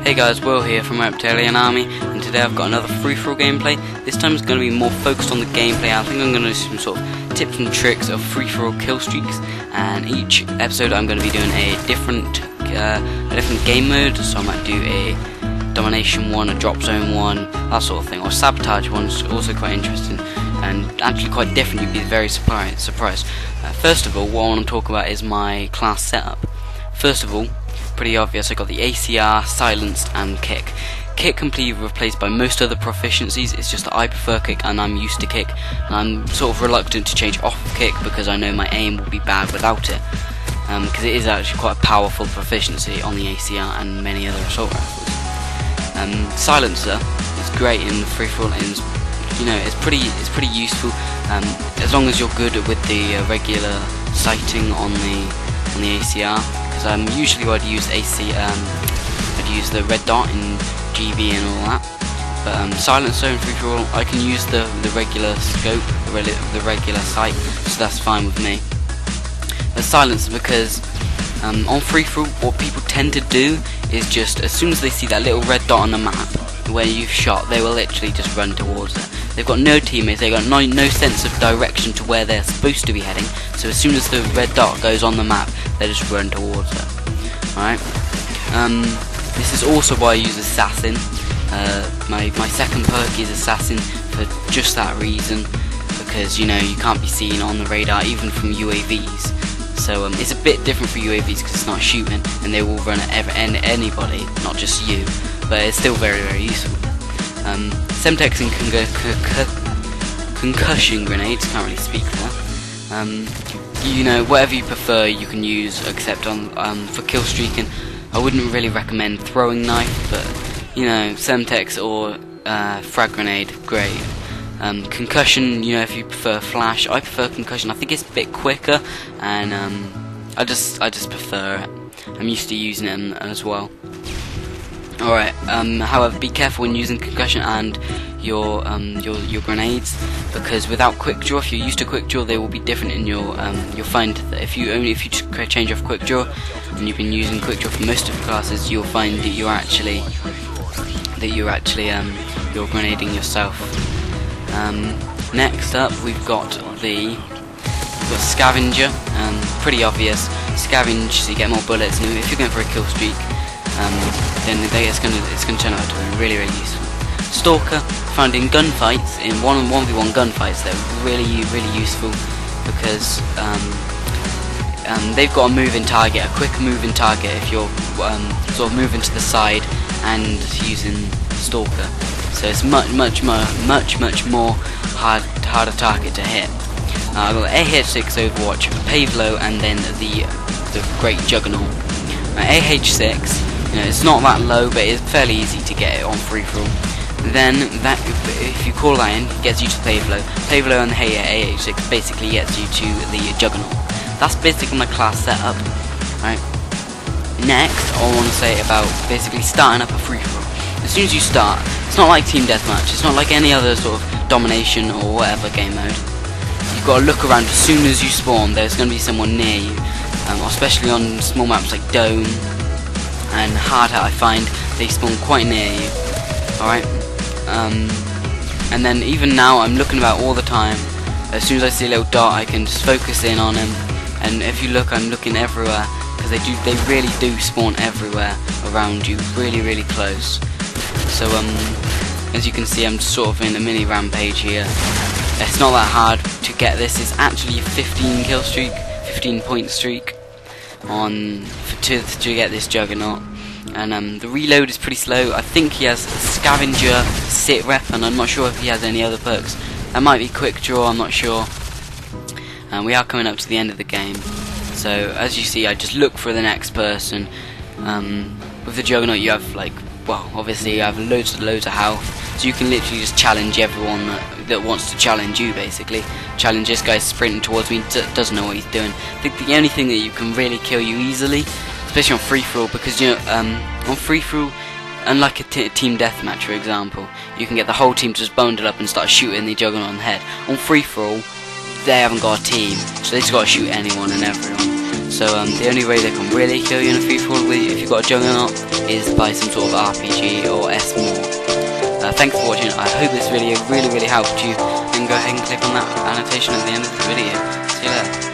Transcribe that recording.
Hey guys, Will here from Reptilian Army, and today I've got another free-for-all gameplay. This time it's going to be more focused on the gameplay. I think I'm going to do some sort of tips and tricks of free-for-all kill streaks, and each episode I'm going to be doing a different game mode. So I might do a domination one, a drop zone one, that sort of thing, or sabotage one. It's also quite interesting and actually quite different. You'd be very surprised. First of all, what I want to talk about is my class setup. First of all, pretty obvious, I got the ACR, silenced and kick. Kick can be replaced by most other proficiencies. It's just that I prefer kick and I'm used to kick, and I'm sort of reluctant to change off of kick because I know my aim will be bad without it, because it is actually quite a powerful proficiency on the ACR and many other assault rifles. Silencer is great in the free-for-all, and it's pretty useful as long as you're good with the regular sighting on the ACR. Usually I'd use I'd use the red dot in GB and all that, but silencer and free-for-all I can use the regular scope, the regular sight, so that's fine with me. But silencer, because on free-for-all what people tend to do is just as soon as they see that little red dot on the map where you've shot, they will literally just run towards it. They've got no teammates, they've got no sense of direction to where they're supposed to be heading, so as soon as the red dot goes on the map, they just run towards it. Alright? This is also why I use Assassin. My second perk is Assassin for just that reason, because you can't be seen on the radar even from UAVs. So it's a bit different for UAVs because it's not shooting, and they will run at anybody, not just you, but it's still very, very useful. Semtex and concussion grenades, can't really speak there. Whatever you prefer you can use, except on for kill streaking I wouldn't really recommend throwing knife, but Semtex or frag grenade, great. Concussion, if you prefer flash, I prefer concussion. I think it's a bit quicker, and I just prefer it. I'm used to using it as well. Alright, however, be careful when using concussion and your grenades, because without quick draw, if you're used to quick draw, they will be different in your you'll find that if you just change off quick draw and you've been using quick draw for most of the classes, you'll find that you're actually you're grenading yourself. Next up we've got scavenger. Pretty obvious. Scavenge so you get more bullets, and if you're going for a kill streak, then it's going to turn out to be really, really useful. Stalker, found in gunfights, in 1v1 gunfights, they're really, really useful because they've got a moving target, a quick moving target if you're sort of moving to the side and using Stalker. So it's much more harder target to hit. I've got AH6 Overwatch, Pavlo, and then the Great Juggernaut. AH6. It's not that low, but it's fairly easy to get it on free-for-all. Then if you call that in, it gets you to Pavlo. Pavlo and the AH6 basically gets you to the Juggernaut. That's basically my class setup. Right. Next, I want to say about basically starting up a free-for-all. As soon as you start, it's not like team deathmatch. It's not like any other sort of domination or whatever game mode. You've got to look around as soon as you spawn. There's going to be someone near you, especially on small maps like Dome and Hard Hat. I find they spawn quite near you. Alright, and then even now I'm looking about all the time. As soon as I see a little dot, I can just focus in on him, and if you look, I'm looking everywhere, because they really do spawn everywhere around you, really, really close. So as you can see, I'm sort of in a mini rampage here. It's not that hard to get this. It's actually a 15 kill streak, 15 point streak to get this Juggernaut, and the reload is pretty slow. I think he has Scavenger, Sit Rep, and I'm not sure if he has any other perks. That might be Quick Draw, I'm not sure. We are coming up to the end of the game, so as you see, I just look for the next person. With the Juggernaut you have obviously you have loads of health, so you can literally just challenge everyone that wants to challenge you, basically. Challenge this guy sprinting towards me, doesn't know what he's doing. I think the only thing that you can really kill you easily, especially on free-for-all, because on free-for-all, unlike a team deathmatch for example, you can get the whole team just bundled up and start shooting the Juggernaut on the head. On free-for-all, they haven't got a team, so they just got to shoot anyone and everyone. So the only way they can really kill you in a free-for-all if you've got a juggernaut is by some sort of RPG or S more. Thanks for watching. I hope this video really helped you, and go ahead and click on that annotation at the end of the video. See you later.